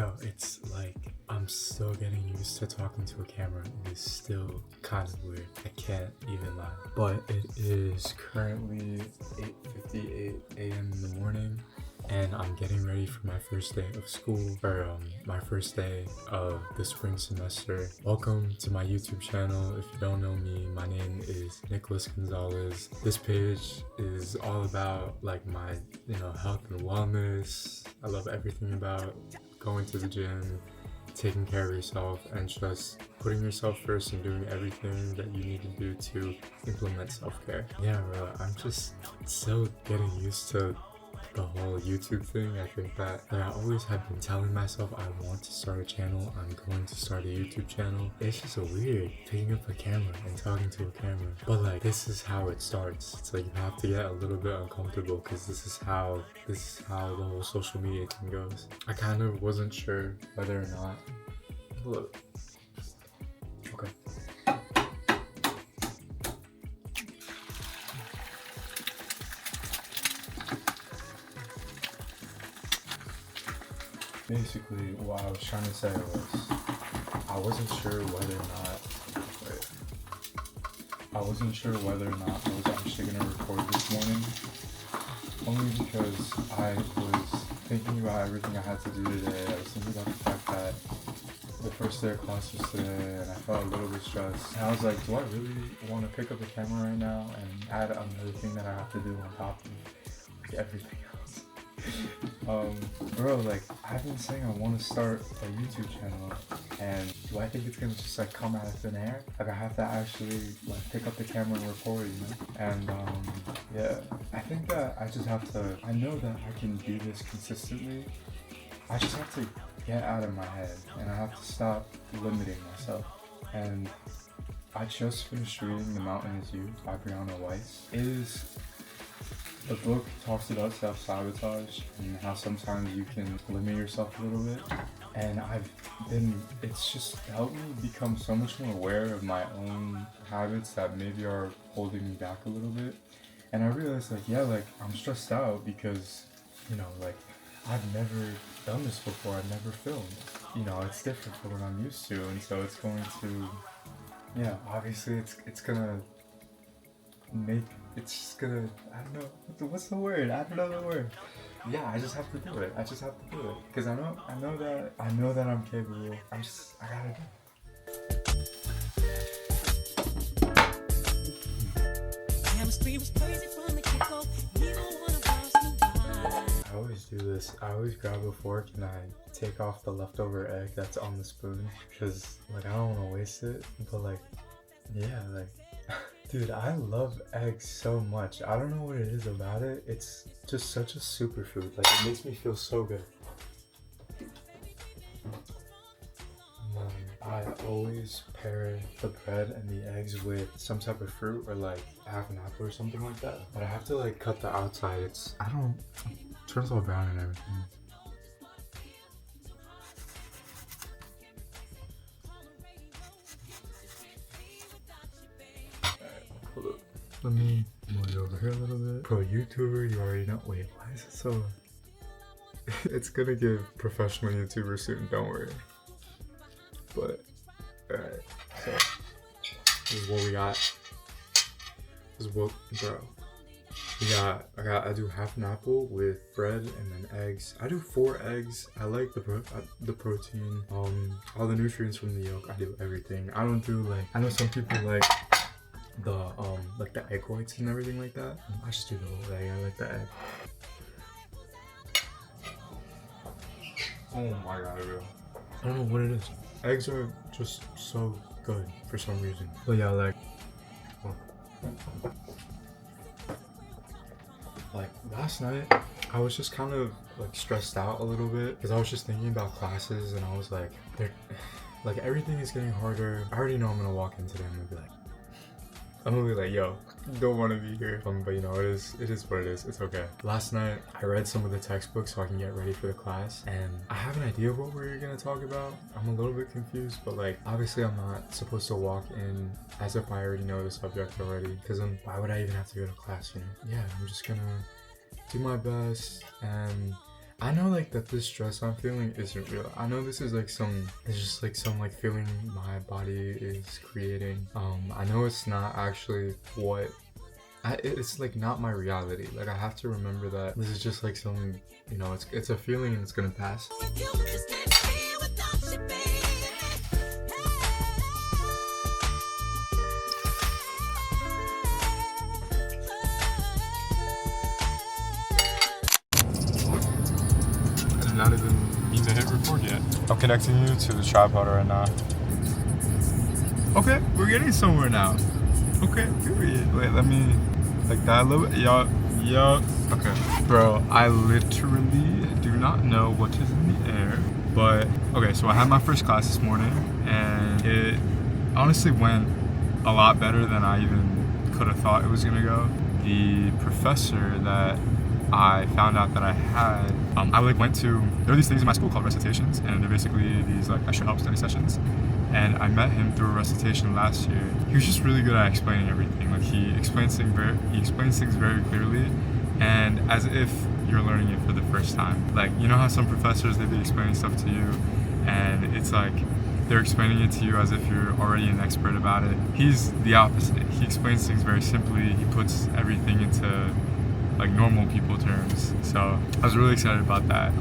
Bro, it's like I'm still getting used to talking to a camera. It is still kind of weird. I can't even lie. But it is currently 8:58 a.m. in the morning, and I'm getting ready for my first day of school, or my first day of the spring semester. Welcome to my YouTube channel. If you don't know me, my name is Nicholas Gonzalez. This page is all about like my, health and wellness. I love everything about going to the gym, taking care of yourself, and just putting yourself first and doing everything that you need to do to implement self-care. Yeah, bro, I'm just still getting used to the whole YouTube thing. I think that I always have been telling myself I want to start a channel, I'm going to start a YouTube channel. It's just so weird picking up a camera and talking to a camera, but like this is how it starts. It's like you have to get a little bit uncomfortable because this is how the whole social media thing goes. I kind of wasn't sure whether or not. Look. Okay. Basically, what I was trying to say was, I wasn't sure whether or not I was actually gonna record this morning, only because I was thinking about everything I had to do today. I was thinking about the fact that the first day of class was today, and I felt a little bit stressed. And I was like, do I really want to pick up a camera right now and add another thing that I have to do on top of like everything else? Bro, like, I've been saying I want to start a YouTube channel, and do I think it's gonna just like come out of thin air? Like, I have to actually like pick up the camera and record, And yeah, I think that I know that I can do this consistently. I just have to get out of my head, and I have to stop limiting myself. And I just finished reading The Mountain Is You by Brianna Weiss. The book talks about self-sabotage and how sometimes you can limit yourself a little bit. And it's just helped me become so much more aware of my own habits that maybe are holding me back a little bit. And I realized I'm stressed out because, I've never done this before. I've never filmed. It's different from what I'm used to. And so it's going to, obviously it's gonna I don't know, what's the word? I don't know the word. Yeah, I just have to do it. Because I know that I'm capable. I gotta do it. I always do this. I always grab a fork and I take off the leftover egg that's on the spoon because I don't want to waste it. But dude, I love eggs so much. I don't know what it is about it. It's just such a superfood. It makes me feel so good. I always pair the bread and the eggs with some type of fruit or half an apple or something like that. But I have to cut the outside. It turns all brown and everything. Hold up. Let me move it over here a little bit. Pro YouTuber, you already know. Wait, why is it so? It's gonna give professional YouTuber soon, don't worry. But, alright, so, this is what we got. I do half an apple with bread and then eggs. I do 4 eggs. I like the protein, all the nutrients from the yolk. I do everything. I don't do I know some people like the egg whites and everything like that. I just do the whole egg. I like the egg. Oh my god, bro. I don't know what it is. Eggs are just so good for some reason. But yeah, last night, I was just kind of stressed out a little bit because I was just thinking about classes and I was everything is getting harder. I already know I'm gonna walk in today and I'm gonna be like, yo, don't want to be here. But it is what it is. It's okay. Last night, I read some of the textbooks so I can get ready for the class, and I have an idea of what we're gonna talk about. I'm a little bit confused, but obviously I'm not supposed to walk in as if I already know the subject already, because then why would I even have to go to class, Yeah, I'm just gonna do my best, and I know like that this stress I'm feeling isn't real. I know this is like it's just like some like feeling my body is creating. I know it's not actually what it's like not my reality. Like I have to remember that this is just like some, you know, it's a feeling and it's gonna pass. Not even mean to hit record yet. I'm connecting you to the tripod right now. Okay, we're getting somewhere now. Okay, period. Wait, let me like that a little bit. Yup. Okay. Bro, I literally do not know what is in the air. But okay, so I had my first class this morning and it honestly went a lot better than I even could have thought it was gonna go. The professor that I found out that I had, I like went to, there are these things in my school called recitations, and they're basically these like extra help study sessions. And I met him through a recitation last year. He was just really good at explaining everything. Like he explains things very clearly, and as if you're learning it for the first time. Like, you know how some professors, they be explaining stuff to you, and it's like they're explaining it to you as if you're already an expert about it. He's the opposite. He explains things very simply. He puts everything into like normal people terms. So I was really excited about that.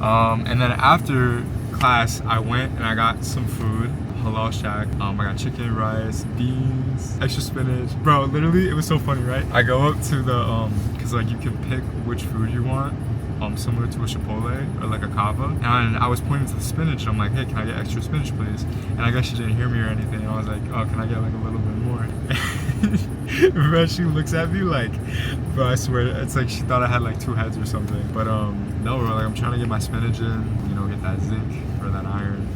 And then after class, I went and I got some food, Halal Shack. I got chicken, rice, beans, extra spinach. Bro, literally, it was so funny, right? I go up to the, cause like you can pick which food you want, similar to a Chipotle or like a Kava. And I was pointing to the spinach. I'm like, hey, can I get extra spinach, please? And I guess she didn't hear me or anything. And I was like, oh, can I get like a little bit more? Bro, she looks at me like, bro, I swear, it's like she thought I had like two heads or something. But no, bro, like I'm trying to get my spinach in, you know, get that zinc or that iron.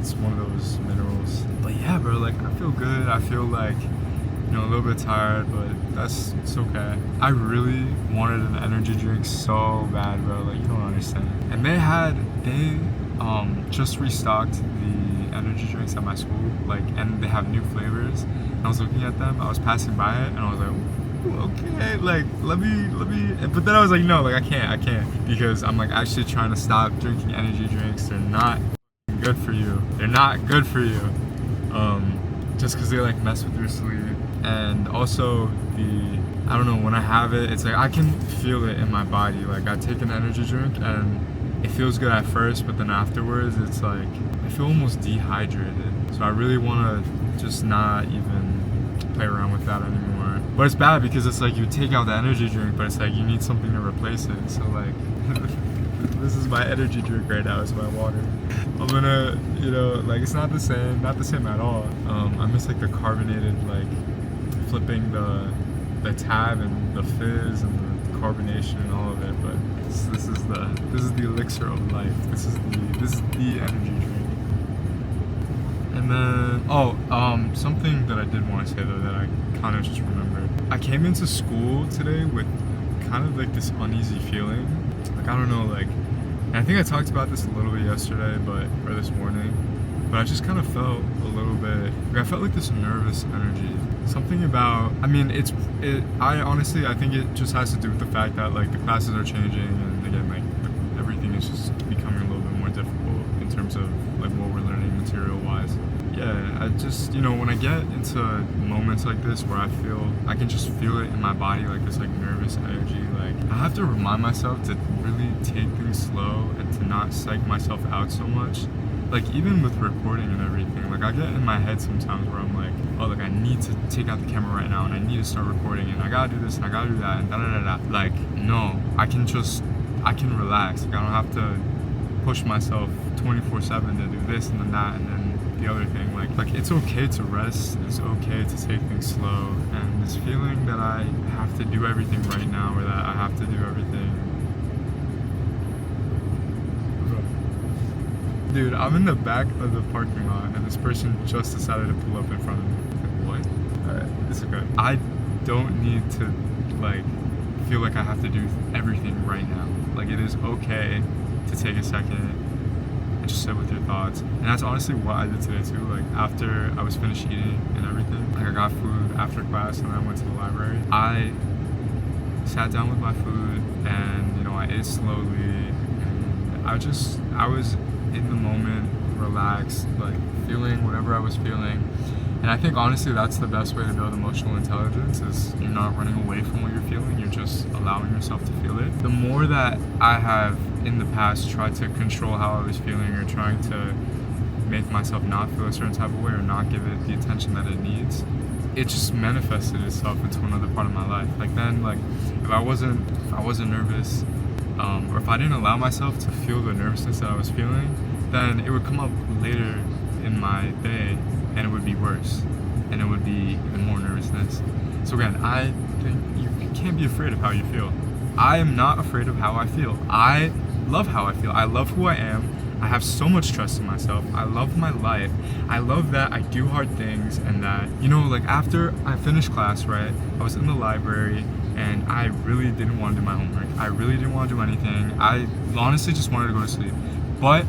It's one of those minerals. But yeah, bro, like I feel good. I feel like, you know, a little bit tired, but it's okay. I really wanted an energy drink so bad, bro. Like, you don't understand. And they just restocked the energy drinks at my school, like, and they have new flavors. And I was looking at them, I was passing by it, and I was like, ooh, okay, like, let me. But then I was like, no, like, I can't, because I'm like actually trying to stop drinking energy drinks. They're not good for you. They're not good for you. Just because they like mess with your sleep. And also I don't know, when I have it, it's like I can feel it in my body. Like I take an energy drink and it feels good at first, but then afterwards it's like I feel almost dehydrated. So I really want to just not even play around with that anymore. But it's bad because it's like you take out the energy drink, but it's like you need something to replace it. So like this is my energy drink right now, it's my water. I'm gonna, you know, like it's not the same at all. I miss like the carbonated, like flipping the tab and the fizz and the carbonation and all of it. But this is the elixir of life. This is the energy drink. And then something that I did want to say though that I kind of just remembered. I came into school today with kind of like this uneasy feeling. Like I don't know, like, and I think I talked about this a little bit yesterday, or this morning, but I just kind of felt a little bit, like I felt like this nervous energy. Something about, I mean, I think it just has to do with the fact that like the classes are changing, and again, like everything is just becoming a little bit more difficult in terms of like what we're learning material wise. Yeah, I just, you know, when I get into moments like this where I can just feel it in my body, like this like nervous energy, like I have to remind myself to really take things slow and to not psych myself out so much. Like even with recording and everything, like I get in my head sometimes where I'm like, oh, like I need to take out the camera right now and I need to start recording and I gotta do this and I gotta do that and da-da-da-da. Like, no, I can relax. Like I don't have to push myself 24/7 to do this and then that and then the other thing. Like it's okay to rest, it's okay to take things slow, and this feeling that I have to do everything right now or that I have to do everything. Dude, I'm in the back of the parking lot and this person just decided to pull up in front of me. Like, what? Alright, it's okay. I don't need to like feel like I have to do everything right now. Like it is okay to take a second and just sit with your thoughts. And that's honestly what I did today too. Like after I was finished eating and everything, like I got food after class and then I went to the library. I sat down with my food and, you know, I ate slowly. I was in the moment, relaxed, like feeling whatever I was feeling. And I think honestly that's the best way to build emotional intelligence, is you're not running away from what you're feeling, you're just allowing yourself to feel it. The more that I have in the past tried to control how I was feeling, or trying to make myself not feel a certain type of way, or not give it the attention that it needs, it just manifested itself into another part of my life. Like then, like if I wasn't nervous, or if I didn't allow myself to feel the nervousness that I was feeling, then it would come up later in my day and it would be worse, and it would be even more nervousness. So again, I think you can't be afraid of how you feel. I am not afraid of how I feel. I love how I feel. I love who I am. I have so much trust in myself. I love my life. I love that I do hard things, and that, you know, like after I finished class, right, I was in the library and I really didn't want to do my homework. I really didn't want to do anything. I honestly just wanted to go to sleep. But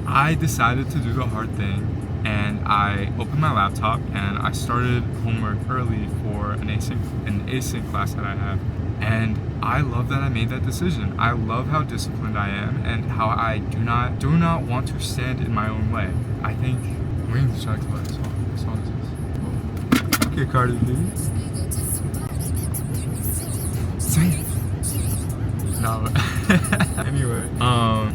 I decided to do the hard thing, and I opened my laptop and I started homework early for an async class that I have. And I love that I made that decision. I love how disciplined I am, and how I do not want to stand in my own way. I think I'm getting distracted by this song. What song is this? Okay, Cardi B. Sing it. No. Anyway,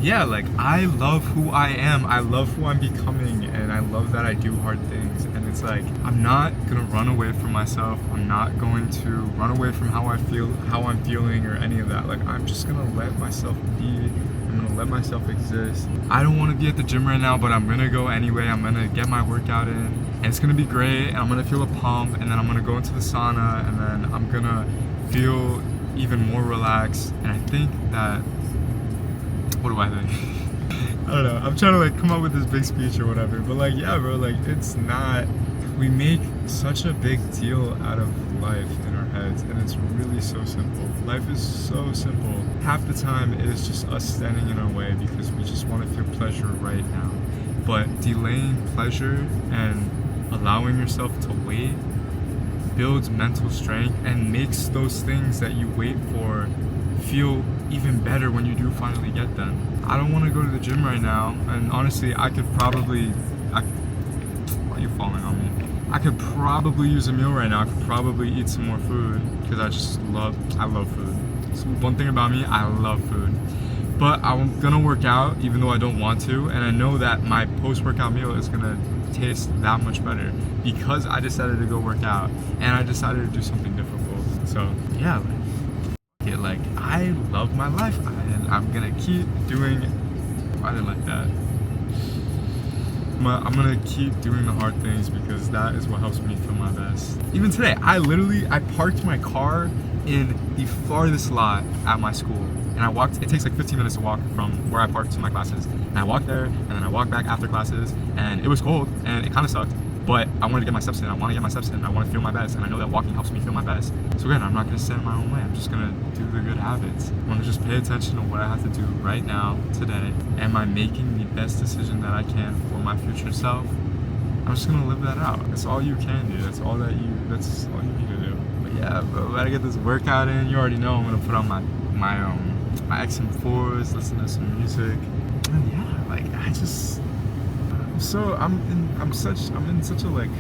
yeah, like I love who I am. I love who I'm becoming, and I love that I do hard things. And it's like, I'm not gonna run away from myself. I'm not going to run away from how I feel, how I'm feeling, or any of that. Like, I'm just gonna let myself be. I'm gonna let myself exist. I don't want to be at the gym right now, but I'm gonna go anyway. I'm gonna get my workout in, and it's gonna be great. And I'm gonna feel a pump, and then I'm gonna go into the sauna, and then I'm gonna feel even more relaxed. And I think that, what do I think? I don't know, I'm trying to like come up with this big speech or whatever, but like, yeah bro, like it's not, we make such a big deal out of life in our heads, and it's really so simple. Life is so simple. Half the time it is just us standing in our way because we just want to feel pleasure right now. But delaying pleasure and allowing yourself to wait builds mental strength, and makes those things that you wait for feel even better when you do finally get them. I don't want to go to the gym right now, and honestly why are you falling on me? I could probably use a meal right now. I could probably eat some more food, because I love food. So one thing about me, I love food. But I'm gonna work out even though I don't want to, and I know that my post-workout meal is gonna taste that much better because I decided to go work out, and I decided to do something difficult. So yeah, like I love my life, and I'm gonna keep doing. I didn't like that. I'm gonna keep doing the hard things, because that is what helps me feel my best. Even today, I parked my car in the farthest lot at my school, and I walked. It takes like 15 minutes to walk from where I parked to my classes, and I walked there, and then I walked back after classes, and it was cold, and it kind of sucked, but I wanted to get my steps in. I want to get my steps in. I want to feel my best, and I know that walking helps me feel my best. So again, I'm not gonna stand in my own way. I'm just gonna do the good habits. I want to just pay attention to what I have to do right now, today. Am I making the best decision that I can for my future self? I'm just gonna live that out. That's all you can do. That's all you need to do. But yeah, bro, we gotta get this workout in. You already know I'm gonna put on my XM4s, listen to some music. And yeah, like I'm in such a like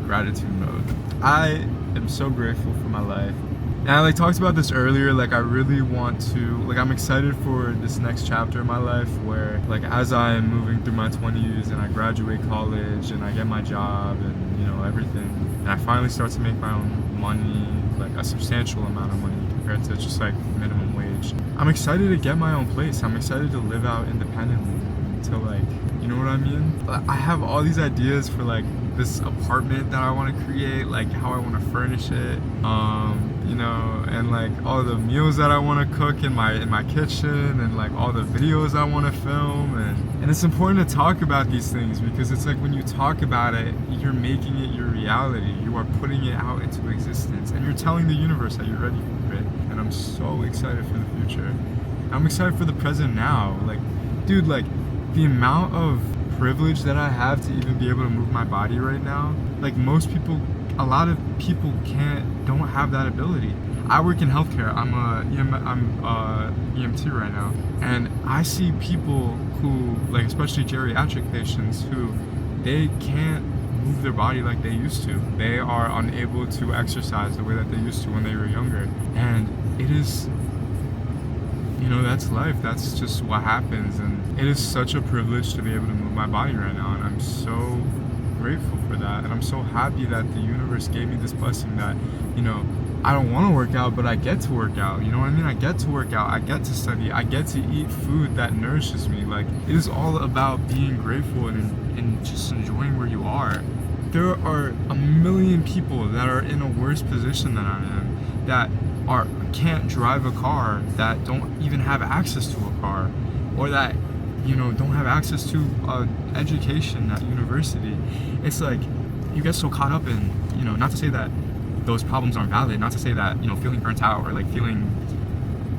gratitude mode. I am so grateful for my life. And I like talked about this earlier, like I really want to, like I'm excited for this next chapter in my life, where like as I am moving through my 20s and I graduate college and I get my job and you know everything, and I finally start to make my own money, like a substantial amount of money compared to just like minimum wage. I'm excited to get my own place. I'm excited to live out independently, to like, you know what I mean? I have all these ideas for like this apartment that I want to create, like how I want to furnish it, you know, and like all the meals that I want to cook in my kitchen, and like all the videos I want to film, and it's important to talk about these things, because it's like when you talk about it, you're making it your reality. You are putting it out into existence, and you're telling the universe that you're ready for it. And I'm so excited for the future. I'm excited for the present now. Like, dude, like the amount of privilege that I have to even be able to move my body right now, like a lot of people don't have that ability. I work in healthcare. I'm EMT right now, and I see people who, like, especially geriatric patients, who they can't move their body like they used to. They are unable to exercise the way that they used to when they were younger, and it is, that's life. That's just what happens, and it is such a privilege to be able to move my body right now, and I'm so grateful for that, and I'm so happy that the universe gave me this blessing that, I don't want to work out, but I get to work out. You know what I mean? I get to work out. I get to study. I get to eat food that nourishes me. Like, it is all about being grateful and just enjoying where you are. There are a million people that are in a worse position than I am, that can't drive a car, that don't even have access to a car, or that don't have access to education at university. It's like, you get so caught up in, not to say that those problems aren't valid, not to say that, feeling burnt out or like feeling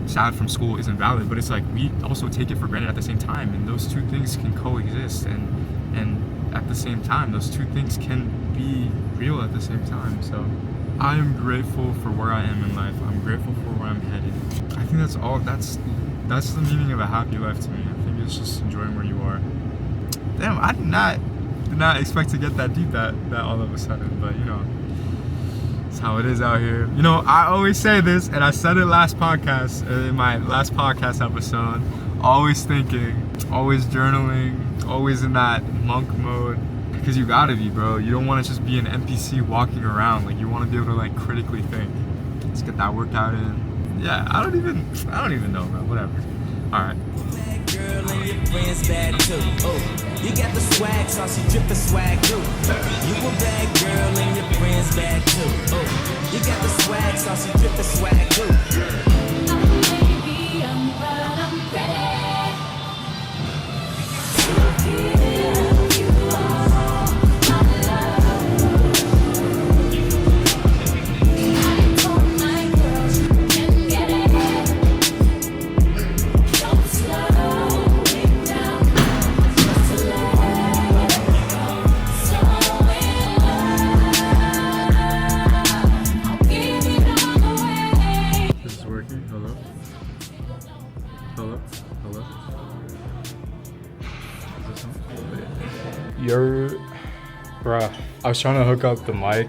sad from school isn't valid, but it's like we also take it for granted at the same time, and those two things can coexist, and at the same time those two things can be real at the same time. So I am grateful for where I am in life. I'm grateful for where I'm headed. I think that's the meaning of a happy life to me. I think it's just enjoying where you are. Damn, I did not expect to get that deep that all of a sudden, but it's how it is out here. I always say this, and I said it in my last podcast episode, always thinking, always journaling, always in that monk mode, because you gotta be, bro. You don't want to just be an NPC walking around. Like, you want to be able to, like, critically think. Let's get that workout in. Yeah, I don't even know, bro. Whatever. All right. Girl and your friends bad too. Oh, you got the swag, saucy drip the swag too. You a bad girl and your friends bad too. Oh, you got the swag, saucy drip the swag too. Maybe but I'm ready to give you all my love. I told my girls you can get it. Don't slow it down, just let it go. So in love, I'll give it all away. This is working. Hello. Is this on? Bruh, I was trying to hook up the mic.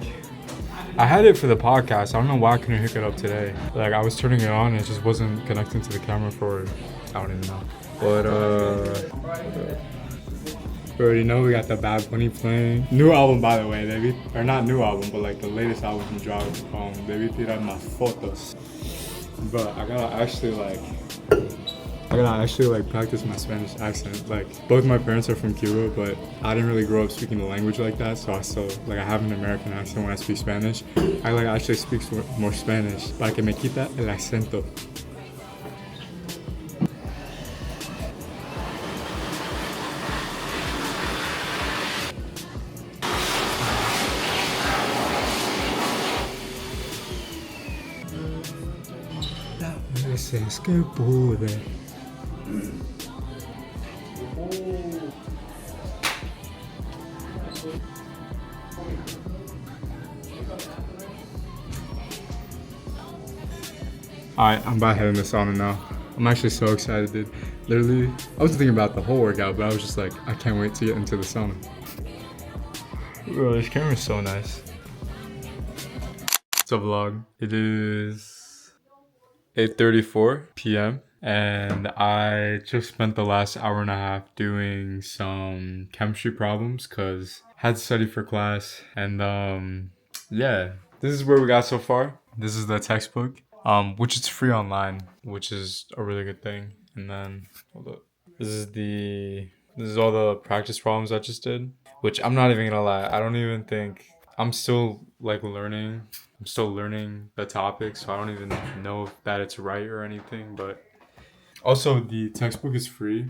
I had it for the podcast. I don't know why I couldn't hook it up today. Like, I was turning it on and it just wasn't connecting to the camera for, I don't even know. But, you already know we got the Bad Bunny playing. New album, by the way, baby. Or not new album, but like the latest album he dropped. Baby Tira Más Fotos. But I gotta actually practice my Spanish accent. Like, both my parents are from Cuba, but I didn't really grow up speaking the language like that, so I have an American accent when I speak Spanish. I actually speak more Spanish, para que me quita el acento. Es que pude. Alright, I'm about heading to the sauna now. I'm actually so excited, dude. Literally, I wasn't thinking about the whole workout, but I was just like, I can't wait to get into the sauna. Bro, this camera's so nice. It's a vlog. It is 8:34 p.m. and I just spent the last hour and a half doing some chemistry problems because I had to study for class. And yeah, this is where we got so far. This is the textbook, which is free online, which is a really good thing. And then, hold up. This is all the practice problems I just did, which I'm not even gonna lie, I don't even think, I'm still like learning. I'm still learning the topic, so I don't even know if that it's right or anything. But also, the textbook is free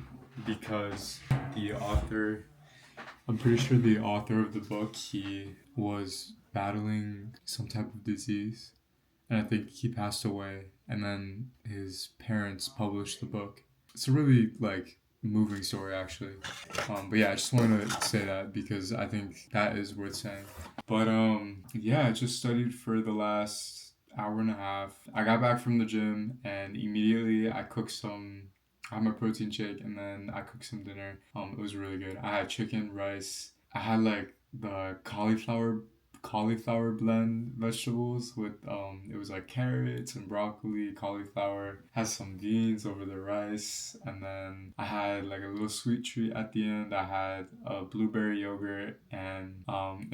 because the author, I'm pretty sure the author of the book, he was battling some type of disease, and I think he passed away, and then his parents published the book. It's a really moving story, actually. But yeah, I just wanted to say that because I think that is worth saying. But yeah, I just studied for the last hour and a half. I got back from the gym and immediately I cooked some. I had my protein shake and then I cooked some dinner. It was really good. I had chicken, rice. I had like the cauliflower blend vegetables with it was like carrots and broccoli, cauliflower, had some beans over the rice, and then I had like a little sweet treat at the end. I had a blueberry yogurt and I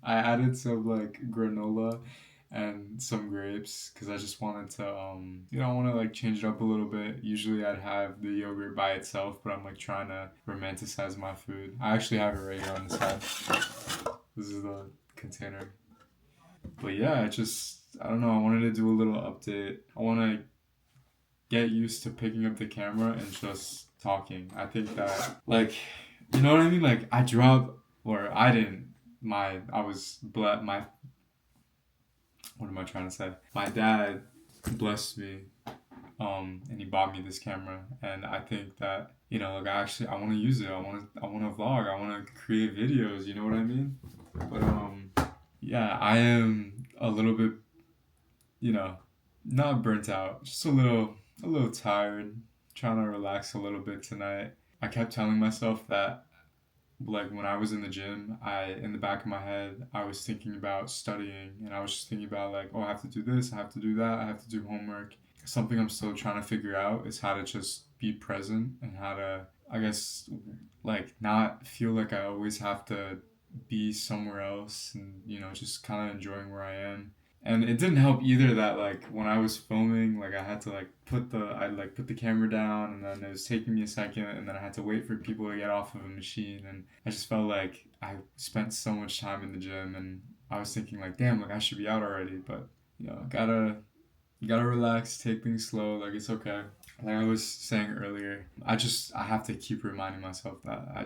added some like granola and some grapes because I just wanted to I want to like change it up a little bit. Usually I'd have the yogurt by itself, but I'm like trying to romanticize my food. I actually have it right here on the side. This is the container. But yeah, I don't know, I wanted to do a little update. I want to get used to picking up the camera and just talking. I think that, like, you know what I mean? Like, I dropped, or I didn't, my, I was, my, what am I trying to say? My dad blessed me, and he bought me this camera, and I think that, like, I want to use it. I want to vlog. I want to create videos, you know what I mean? But, yeah, I am a little bit, not burnt out, just a little tired, trying to relax a little bit tonight. I kept telling myself that, like, when I was in the gym, in the back of my head, I was thinking about studying, and I was just thinking about, like, oh, I have to do this, I have to do that, I have to do homework. Something I'm still trying to figure out is how to just be present and how to, I guess, like, not feel like I always have to be somewhere else and, just kind of enjoying where I am. And it didn't help either that, like, when I was filming, like, I had to, like, put the camera down, and then it was taking me a second, and then I had to wait for people to get off of a machine, and I just felt like I spent so much time in the gym, and I was thinking, like, damn, like, I should be out already, but, gotta relax, take things slow, like, it's okay. Like I was saying earlier, I have to keep reminding myself that I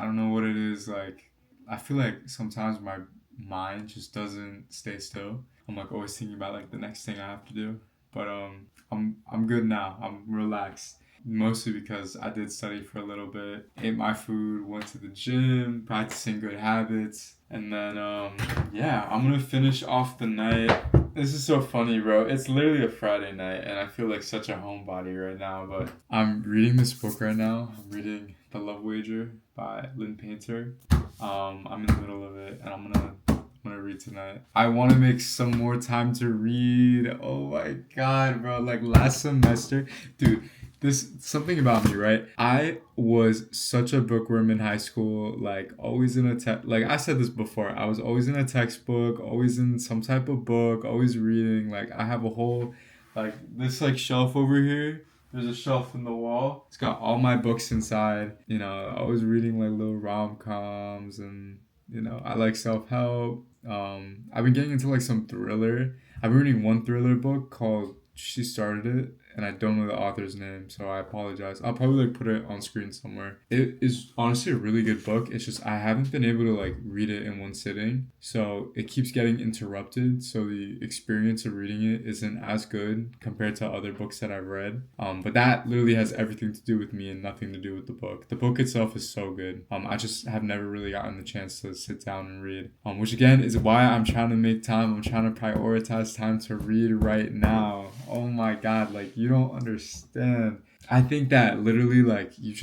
don't know what it is, like, I feel like sometimes my mind just doesn't stay still. I'm like always thinking about like the next thing I have to do. But I'm good now. I'm relaxed. Mostly because I did study for a little bit, ate my food, went to the gym, practicing good habits, and then yeah, I'm gonna finish off the night. This is so funny, bro. It's literally a Friday night, and I feel like such a homebody right now. But I'm reading this book right now. I'm reading The Love Wager by Lynn Painter. I'm in the middle of it, and I'm gonna read tonight. I want to make some more time to read. Oh my god, bro! Like last semester, dude. This something about me, right? I was such a bookworm in high school, like always in like I said this before, I was always in a textbook, always in some type of book, always reading. Like I have a whole, like this like shelf over here. There's a shelf in the wall. It's got all my books inside. I was reading like little rom-coms and, I like self-help. I've been getting into like some thriller. I've been reading one thriller book called She Started It, and I don't know the author's name, so I apologize. I'll probably like put it on screen somewhere. It is honestly a really good book. It's just I haven't been able to like read it in one sitting, so it keeps getting interrupted, so the experience of reading it isn't as good compared to other books that I've read. But that literally has everything to do with me and nothing to do with the book. The book itself is so good. I just have never really gotten the chance to sit down and read, which again is why I'm trying to make time. I'm trying to prioritize time to read right now. Oh my god, like you don't understand. I think that literally like you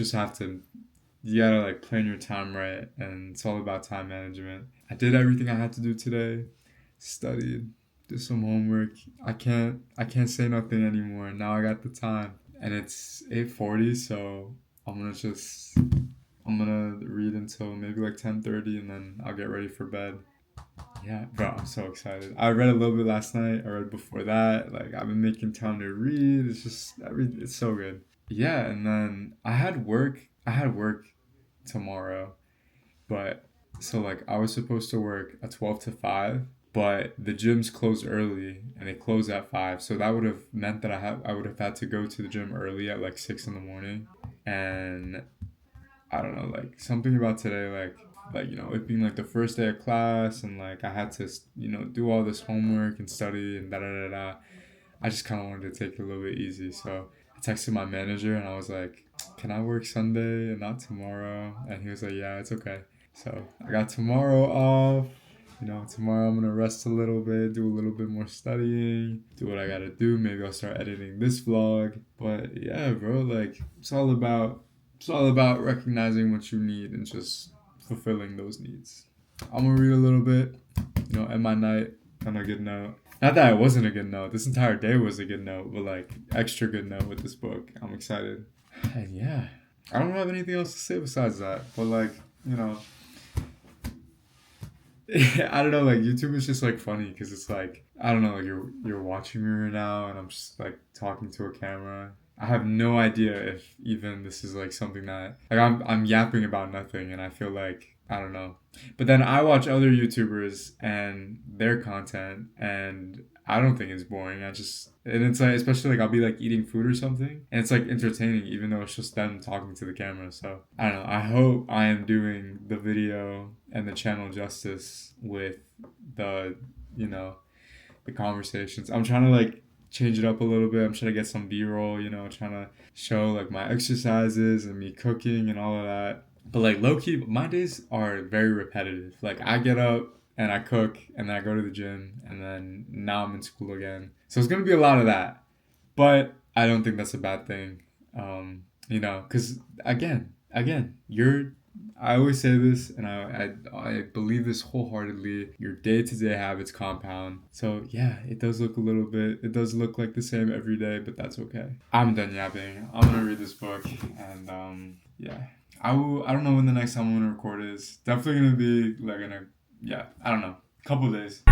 gotta like plan your time right, and it's all about time management. I did everything I had to do today, studied, did some homework. I can't say nothing anymore. Now I got the time, and it's 8:40, so I'm gonna read until maybe like 10:30, and then I'll get ready for bed. Yeah, bro, I'm so excited. I read a little bit last night. I read before that. Like, I've been making time to read. It's just, it's so good. Yeah, and then I had work tomorrow. But, so, like, I was supposed to work at 12 to 5. But the gyms closed early, and they closed at 5. So that would have meant that I would have had to go to the gym early at, like, 6 in the morning. And, I don't know, like, something about today, like it being like the first day of class, and like I had to do all this homework and study and I just kind of wanted to take it a little bit easy, so I texted my manager and I was like, can I work Sunday and not tomorrow? And he was like, yeah, it's okay. So I got tomorrow off, You know, tomorrow I'm gonna rest a little bit, do a little bit more studying, do what I gotta do. Maybe I'll start editing this vlog. But yeah, bro, like it's all about recognizing what you need and just fulfilling those needs. I'm gonna read a little bit, you know, end my night on a good note. Not that it wasn't a good note. This entire day was a good note, but like extra good note with this book. I'm excited. And yeah, I don't have anything else to say besides that. But like, you know, I don't know, like YouTube is just like funny because it's like, I don't know, like you're watching me right now and I'm just like talking to a camera. I have no idea if even this is like something that like I'm yapping about nothing, and I feel like, I don't know. But then I watch other YouTubers and their content, and I don't think it's boring. And it's like, especially like I'll be like eating food or something, and it's like entertaining even though it's just them talking to the camera. So I don't know. I hope I am doing the video and the channel justice with the, you know, the conversations. I'm trying to like change it up a little bit. I'm trying to get some B-roll, you know, trying to show like my exercises and me cooking and all of that. But like low-key, my days are very repetitive. Like I get up and I cook and then I go to the gym and then now I'm in school again. So it's going to be a lot of that. But I don't think that's a bad thing. You know, because again, I always say this, and I believe this wholeheartedly. Your day-to-day habits compound. So yeah, it does look like the same every day, but that's okay. I'm done yapping. I'm gonna read this book, and yeah, I don't know when the next time I'm gonna record is. Definitely gonna be like I don't know, couple days.